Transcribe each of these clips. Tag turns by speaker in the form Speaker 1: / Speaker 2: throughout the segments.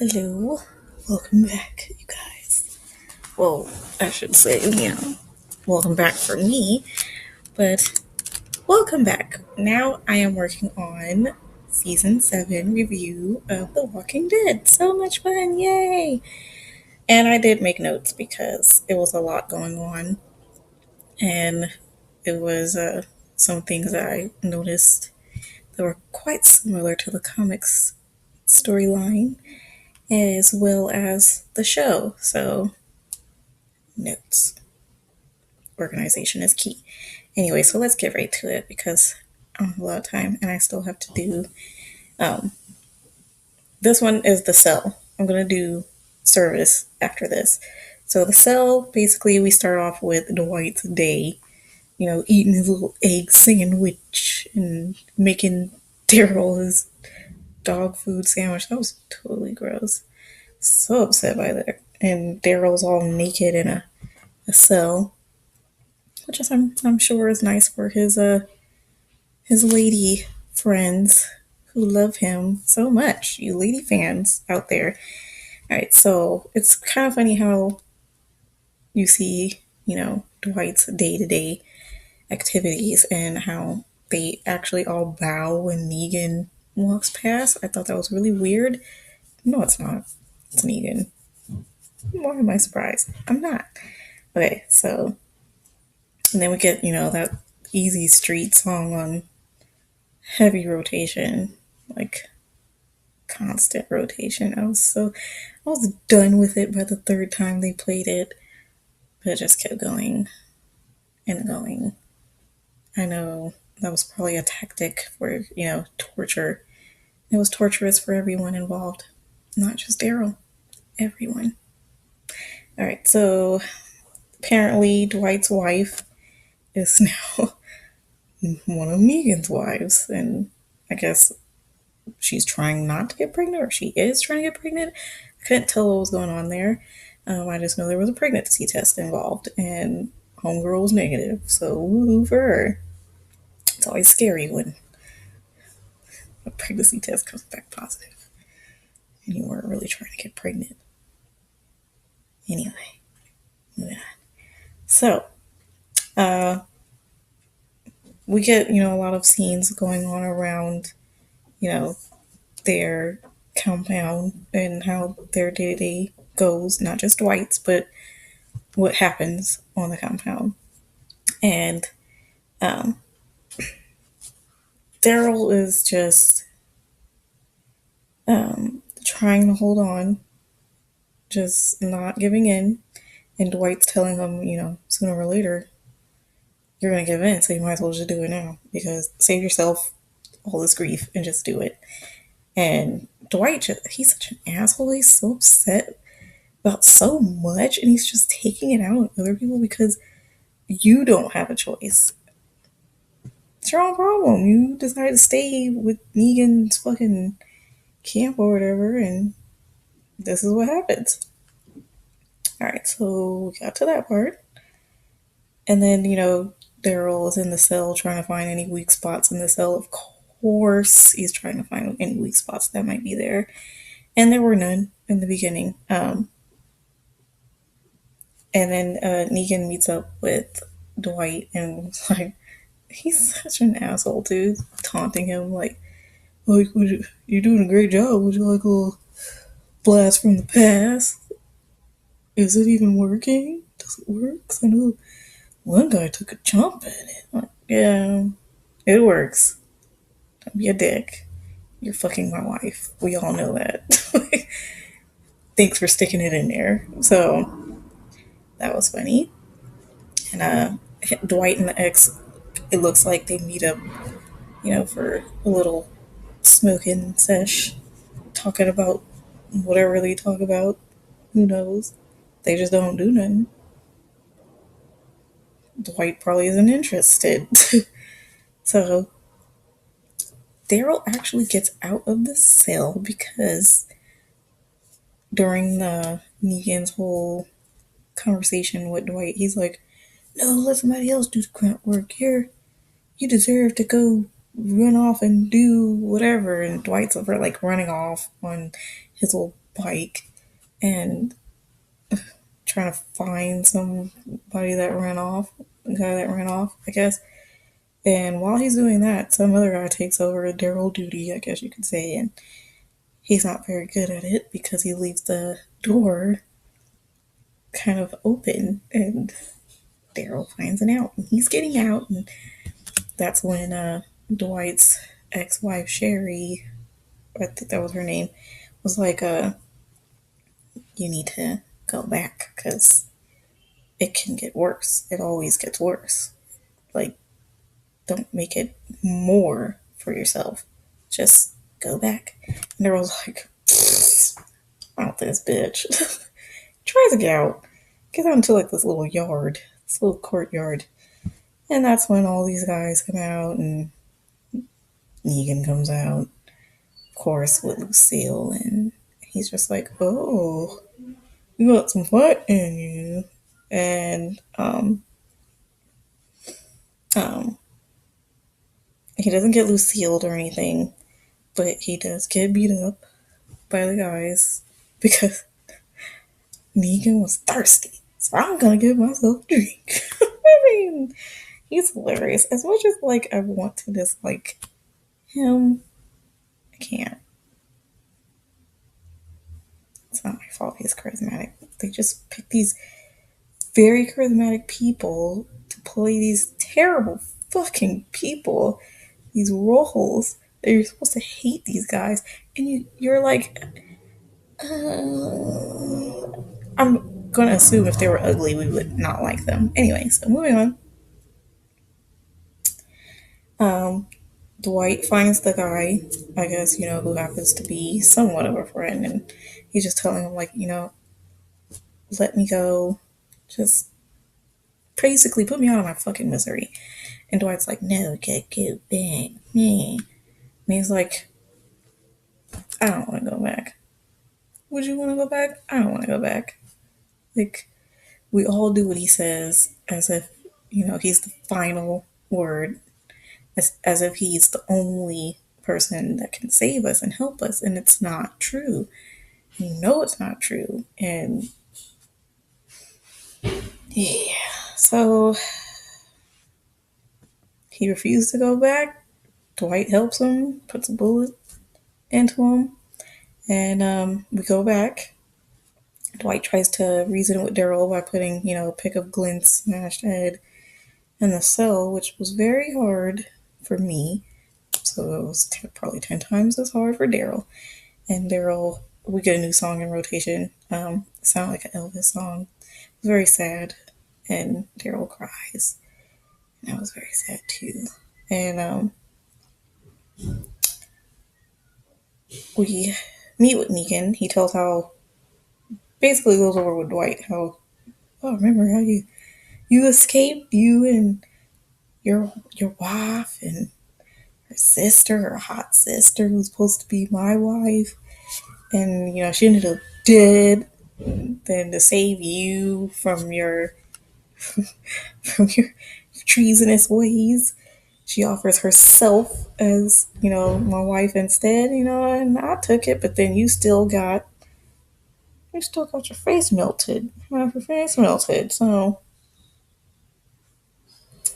Speaker 1: Hello, welcome back, you guys. Well, I should say, welcome back for me, but welcome back. Now I am working on season 7 review of The Walking Dead. So much fun, yay! And I did make notes because it was a lot going on, and it was some things that I noticed that were quite similar to the comics storyline as well as the show. So, notes. Organization is key. Anyway, so let's get right to it because I don't have a lot of time and I still have to do. Um, this one is the cell. I'm going to do service after this. So, the cell basically, we start off with Dwight's day, eating his little egg sandwich and making Daryl his dog food sandwich. That was totally gross. So upset by that. And Daryl's all naked in a cell, which is, I'm sure is nice for his lady friends who love him so much. You lady fans out there. All right, so it's kind of funny how you see, Dwight's day to day activities and how they actually all bow when Negan walks past. I thought that was really weird. No, it's not. It's Negan. Why am I surprised? I'm not. Okay, so and then we get, that Easy Street song on heavy rotation, like constant rotation. I was done with it by the third time they played it, but it just kept going and going. I know that was probably a tactic for, torture. It was torturous for everyone involved, not just Daryl, everyone. All right, so apparently Dwight's wife is now one of Negan's wives, and I guess she's trying not to get pregnant, or she is trying to get pregnant. I couldn't tell what was going on there. I just know there was a pregnancy test involved, and homegirl was negative. So woohoo for her. It's always scary when a pregnancy test comes back positive, and you weren't really trying to get pregnant. Anyway, moving on. So, uh, we get a lot of scenes going on around you know their compound and how their day to day goes, not just Dwight's, but what happens on the compound. And um, Daryl is just trying to hold on, just not giving in. And Dwight's telling him, sooner or later, you're going to give in, so you might as well just do it now because save yourself all this grief and just do it. And Dwight, he's such an asshole. He's so upset about so much, and he's just taking it out on other people because you don't have a choice. It's your own problem. You decide to stay with Negan's fucking camp or whatever, and this is what happens. Alright, so we got to that part. And then, Daryl is in the cell trying to find any weak spots in the cell. Of course, he's trying to find any weak spots that might be there. And there were none in the beginning. And then Negan meets up with Dwight and was like, he's such an asshole, dude. Taunting him, you're doing a great job. Would you like a little blast from the past? Is it even working? Does it work? 'Cause I know one guy took a jump at it. Like, yeah, it works. Don't be a dick. You're fucking my wife. We all know that. Thanks for sticking it in there. So that was funny. And Dwight and the ex, it looks like they meet up, for a little smoking sesh, talking about whatever they talk about. Who knows? They just don't do nothing. Dwight probably isn't interested. So Daryl actually gets out of the cell because during the Negan's whole conversation with Dwight, he's like, "No, let somebody else do the grunt work. You deserve to go run off and do whatever." And Dwight's over like running off on his little bike and trying to find somebody that ran off, a guy that ran off, I guess. And while he's doing that, some other guy takes over Daryl duty, I guess you could say, and he's not very good at it because he leaves the door kind of open, and Daryl finds it out, and he's getting out, and that's when Dwight's ex-wife Sherry, I think that was her name, was like, "You need to go back because it can get worse. It always gets worse. Like, don't make it more for yourself. Just go back." And Daryl's like, "Out this bitch." Tries to get out. Gets out into like this little yard, this little courtyard. And that's when all these guys come out and Negan comes out, of course, with Lucille. And he's just like, "Oh, you got some fight in you." And um, he doesn't get Lucille or anything, but he does get beat up by the guys because Negan was thirsty. So I'm gonna give myself a drink. I mean, he's hilarious. As much as like I want to dislike him, I can't. It's not my fault he's charismatic. They just pick these very charismatic people to play these terrible fucking people, these roles that you're supposed to hate these guys, and you're like, I'm gonna assume if they were ugly, we would not like them. Anyway, so moving on. Um, Dwight finds the guy, I guess, who happens to be somewhat of a friend, and he's just telling him, like, let me go. Just basically put me out of my fucking misery. And Dwight's like, "No, get go back. Me." And he's like, "I don't want to go back. Would you want to go back? I don't want to go back." Like, we all do what he says as if, he's the final word, as if he's the only person that can save us and help us. And it's not true. It's not true. And yeah, so he refused to go back. Dwight helps him, puts a bullet into him, and we go back. Dwight tries to reason with Daryl by putting, a pic of Glenn's smashed head in the cell, which was very hard for me. So it was probably 10 times as hard for Daryl. And Daryl, we get a new song in rotation. It sounded like an Elvis song. It was very sad. And Daryl cries. And I was very sad too. And we meet with Negan. He tells how, basically goes over with Dwight, how, "Oh, remember how you escaped, you and your wife and her sister, her hot sister, who's supposed to be my wife, and she ended up dead. Then to save you from your from your treasonous ways, she offers herself as my wife instead. And I took it, but then you still got your face melted. Your face melted. So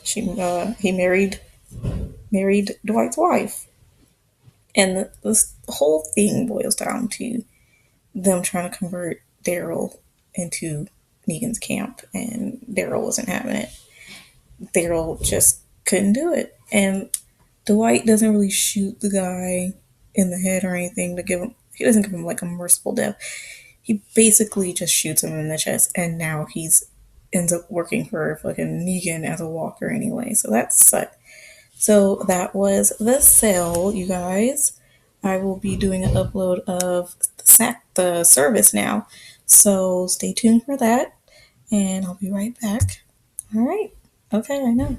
Speaker 1: he married Dwight's wife, and this whole thing boils down to them trying to convert Daryl into Negan's camp, and Daryl wasn't having it. Daryl just couldn't do it, and Dwight doesn't really shoot the guy in the head or anything to give him. He doesn't give him like a merciful death. He basically just shoots him in the chest, and now he's ends up working for fucking Negan as a walker anyway. So that sucked. So that was the sale, you guys. I will be doing an upload of the service now. So stay tuned for that, and I'll be right back. All right. Okay, I know.